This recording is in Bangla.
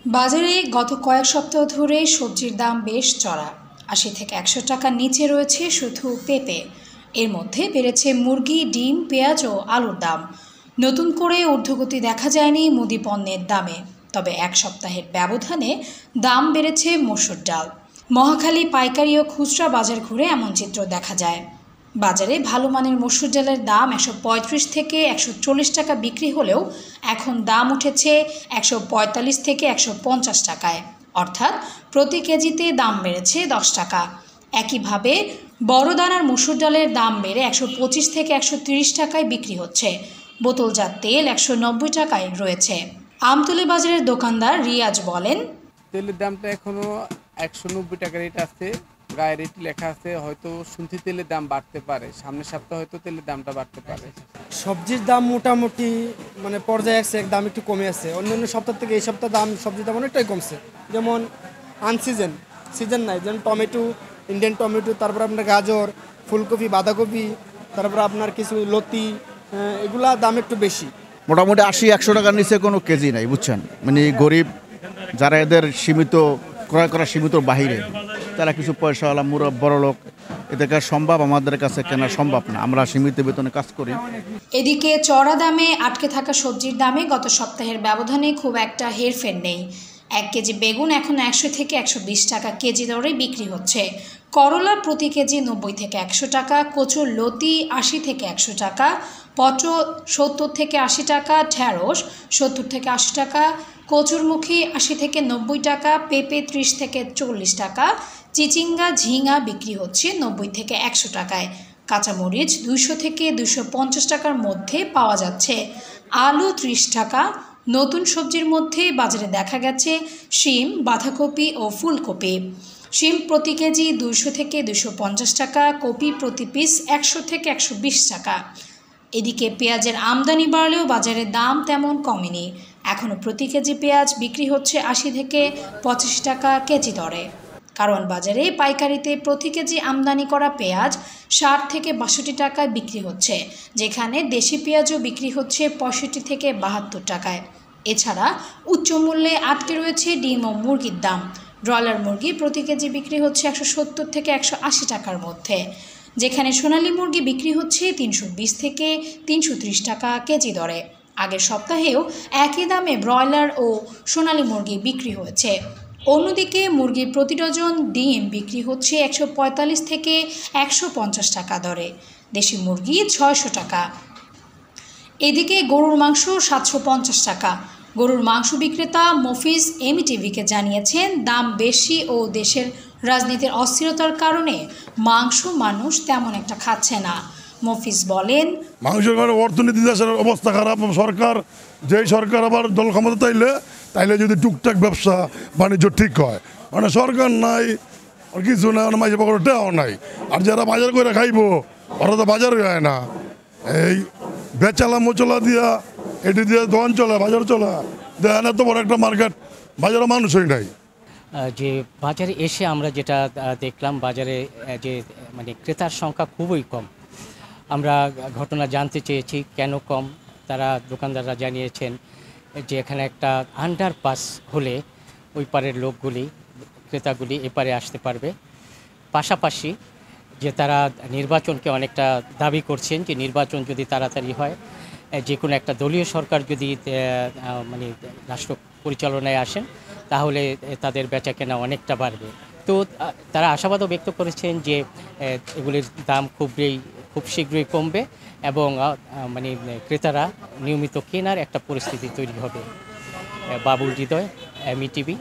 বাজারে গত কয়েক সপ্তাহ ধরে সবজির দাম বেশ চড়া। ৮০ থেকে ১০০ টাকার নিচে রয়েছে শুধু পেঁপে। এর মধ্যে বেড়েছে মুরগি, ডিম, পেঁয়াজ ও আলুর দাম। নতুন করে ঊর্ধ্বগতি দেখা যায়নি মুদি পণ্যের দামে, তবে এক সপ্তাহের ব্যবধানে দাম বেড়েছে মসুর ডাল। মহাখালী পাইকারি ও খুচরা বাজার ঘুরে এমন চিত্র দেখা যায়। বাজারে ভালো মানের মসুর ডালের দাম ১৩৫ থেকে ১৪০ টাকা বিক্রি হলেও এখন দাম উঠেছে ১৪৫ থেকে ১৫০ টাকায়, অর্থাৎ প্রতি কেজিতে দাম বেড়েছে ১০ টাকা। একইভাবে বড় দানার মসুর ডালের দাম বেড়ে ১২৫ থেকে ১৩০ টাকায় বিক্রি হচ্ছে। বোতলজাত তেল ১৯০ টাকায় রয়েছে। আমতলী বাজারের দোকানদার রিয়াজ বলেন, তেলের দামটা এখনো ১৯০ টাকা রেট আছে, গায়ে রেট লেখা আছে। হয়তো শুনছি তেলের দাম বাড়তে পারে, সামনের সপ্তাহে হয়তো তেলের দামটা বাড়তে পারে। সবজির দাম মোটামুটি পর্যায়ে আছে, দাম একটু কমে আছে। অন্যান্য সপ্তাহ থেকে এই সপ্তাহ সবজির দাম অনেকটাই কমছে। যেমন সিজন নাই, যেমন টমেটো, ইন্ডিয়ান টমেটো, তারপর আপনার গাজর, ফুলকপি, বাঁধাকপি, তারপর আপনার কিছু লতি, এগুলা দাম একটু বেশি। মোটামুটি ৮০-১০০ টাকার নিচে কোনো কেজি নাই, বুঝছেন। মানে গরিব যারা, এদের সীমিত ক্রয় করা সীমিত বাহিরে, তারা কিছু পয়সাওয়ালা বড় লোক, এদেরকে সম্ভব, আমাদের কাছে কেনা সম্ভব না। আমরা সীমিত বেতনে কাজ করি। এদিকে চড়া দামে আটকে থাকা সবজির দামে গত সপ্তাহের ব্যবধানে খুব একটা হেরফের নেই। ১ কেজি বেগুন এখন ১০০ থেকে ১২০ টাকা কেজি দরে বিক্রি হচ্ছে। করলা প্রতি কেজি ৯০ থেকে ১০০ টাকা, কচুর লতি ৮০ থেকে ১০০ টাকা, পটল ৭০ থেকে ৮০ টাকা, ঢেঁড়স ৭০ থেকে ৮০ টাকা, কচুরমুখী ৮০ থেকে ৯০ টাকা, পেঁপে ৩০ থেকে ৪০ টাকা, চিচিঙ্গা, ঝিঙা বিক্রি হচ্ছে ৯০ থেকে ১০০ টাকায়। কাঁচামরিচ ২০০ থেকে ২৫০ টাকার মধ্যে পাওয়া যাচ্ছে। আলু ৩০ টাকা। নতুন সবজির মধ্যে বাজারে দেখা গেছে শিম, বাঁধাকপি ও ফুলকপি। শিম প্রতি কেজি ২০০ থেকে ২৫০ টাকা, কপি প্রতি পিস ১০০ থেকে ১২০ টাকা। এদিকে পেঁয়াজের আমদানি বাড়লেও বাজারে দাম তেমন কমেনি। এখনও প্রতি কেজি পেঁয়াজ বিক্রি হচ্ছে ৮০ থেকে ৮৫ টাকা কেজি দরে। কারণ বাজারে পাইকারিতে প্রতি কেজি আমদানি করা পেঁয়াজ ৬০ থেকে ৬২ টাকায় বিক্রি হচ্ছে, যেখানে দেশি পেঁয়াজও বিক্রি হচ্ছে ৬৫ থেকে ৭২ টাকায়। এছাড়া উচ্চ মূল্যে আটকে রয়েছে ডিম ও মুরগির দাম। ব্রয়লার মুরগি প্রতি কেজি বিক্রি হচ্ছে ১৭০ থেকে ১৮০ টাকার মধ্যে, যেখানে সোনালী মুরগি বিক্রি হচ্ছে ৩২০ থেকে ৩৩০ টাকা কেজি দরে। আগের সপ্তাহেও একই দামে ব্রয়লার ও সোনালী মুরগি বিক্রি হয়েছে। অন্যদিকে মুরগির প্রতি ডজন ডিম বিক্রি হচ্ছে ১৪৫ থেকে ১৫০ টাকা দরে, দেশি মুরগি ৬০০ টাকা। এদিকে গরুর মাংস ৭৫০ টাকা। গরুর মাংস বিক্রেতা মফিজ এমইটিভিকে জানিয়েছেন, দাম বেশি ও দেশের রাজনীতির অস্থিরতার কারণে মাংস মানুষ তেমন একটা খাচ্ছে না। মফিজ বলেন, মাংসের কারণে অর্থনীতি, দেশের অবস্থা খারাপ। যেই সরকার আবার দল ক্ষমতা তাইলে যদি টুকটাক ব্যবসা বাণিজ্য ঠিক হয়, মানে সরকার নাই, কিছু না, মাঝে পকেটেও নাই। আর যারা বাজার করে খাইবো ওরা তো বাজারই হয় না। এই বেচালা মোচলা দিয়া, এটি দিয়ে দোকান চলে, বাজার চলে, দেখেন এত বড় একটা মার্কেট, বাজারে মানুষই নাই। যে বাজারে এসে আমরা যেটা দেখলাম, বাজারে যে ক্রেতার সংখ্যা খুবই কম। আমরা ঘটনা জানতে চেয়েছি কেন কম। তারা, দোকানদাররা জানিয়েছেন যে এখানে একটা আন্ডারপাস হলে ওই পারের লোকগুলি, ক্রেতাগুলি এপারে আসতে পারবে। পাশাপাশি যে তারা নির্বাচনকে অনেকটা দাবি করছেন, যে নির্বাচন যদি তাড়াতাড়ি হয়, যে কোনো একটা দলীয় সরকার যদি রাষ্ট্র পরিচালনায় আসেন, তাহলে তাদের বেচাকেনা অনেকটা বাড়বে। তো তারা আশাবাদও ব্যক্ত করেছেন যে এগুলির দাম খুব শীঘ্রই কমবে এবং ক্রেতারা নিয়মিত কেনার একটা পরিস্থিতি তৈরি হবে। বাবুল হৃদয়, এমইটিভি।